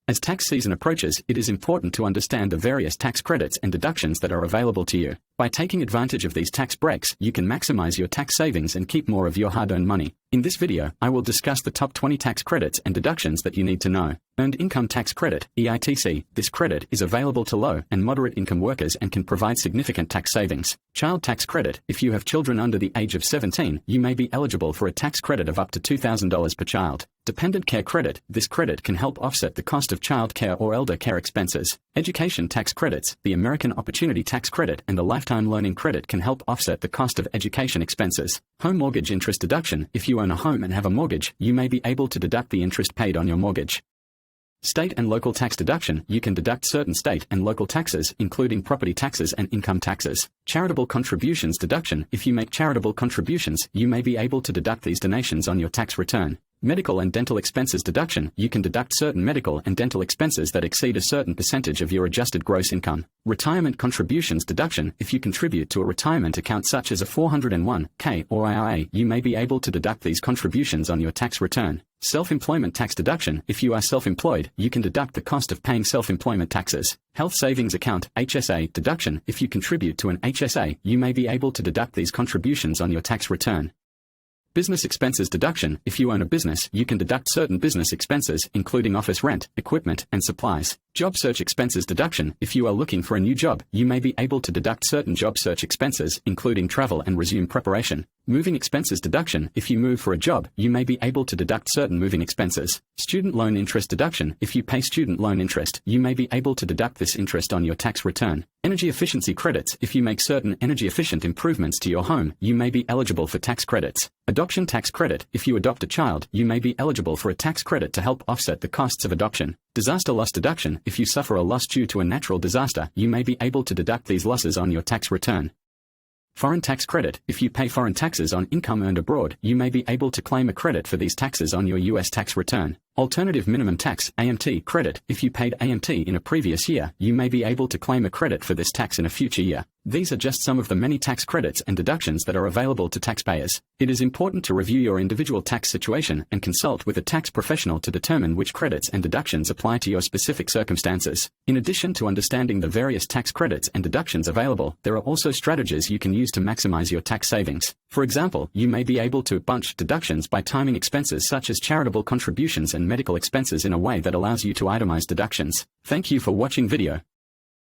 As tax season approaches, it is important to understand the various tax credits and deductions that are available to you. By taking advantage of these tax breaks, you can maximize your tax savings and keep more of your hard-earned money. In this video, I will discuss the top 20 tax credits and deductions that you need to know. Earned Income Tax Credit, EITC. This credit is available to low and moderate income workers and can provide significant tax savings. Child Tax Credit. If you have children under the age of 17, you may be eligible for a tax credit of up to $2,000 per child. Dependent Care Credit. This credit can help offset the cost of child care or elder care expenses. Education Tax Credits. The American Opportunity Tax Credit and the Lifetime Learning Credit can help offset the cost of education expenses. Home Mortgage Interest Deduction. If you own a home and have a mortgage, you may be able to deduct the interest paid on your mortgage. State and local tax deduction. You can deduct certain state and local taxes, including property taxes and income taxes. Charitable contributions deduction. If you make charitable contributions, you may be able to deduct these donations on your tax return. Medical and dental expenses deduction. You can deduct certain medical and dental expenses that exceed a certain percentage of your adjusted gross income. Retirement contributions deduction. If you contribute to a retirement account such as a 401k or IRA, you may be able to deduct these contributions on your tax return. Self-employment tax deduction. If you are self-employed, you can deduct the cost of paying self-employment taxes. Health savings account, HSA deduction. If you contribute to an HSA, you may be able to deduct these contributions on your tax return. Business expenses deduction. If you own a business, you can deduct certain business expenses, including office rent, equipment, and supplies. Job search expenses deduction. If you are looking for a new job, you may be able to deduct certain job search expenses, including travel and resume preparation. Moving expenses deduction. If you move for a job, you may be able to deduct certain moving expenses. Student loan interest deduction. If you pay student loan interest, you may be able to deduct this interest on your tax return. Energy efficiency credits. If you make certain energy efficient improvements to your home, you may be eligible for tax credits. Adoption tax credit. If you adopt a child, you may be eligible for a tax credit to help offset the costs of adoption. Disaster loss deduction. If you suffer a loss due to a natural disaster, you may be able to deduct these losses on your tax return. Foreign tax credit. If you pay foreign taxes on income earned abroad, you may be able to claim a credit for these taxes on your U.S. tax return. Alternative minimum tax, AMT, credit. If you paid AMT in a previous year, you may be able to claim a credit for this tax in a future year. These are just some of the many tax credits and deductions that are available to taxpayers. It is important to review your individual tax situation and consult with a tax professional to determine which credits and deductions apply to your specific circumstances. In addition to understanding the various tax credits and deductions available, there are also strategies you can use to maximize your tax savings. For example, you may be able to bunch deductions by timing expenses such as charitable contributions and medical expenses in a way that allows you to itemize deductions. Thank you for watching video.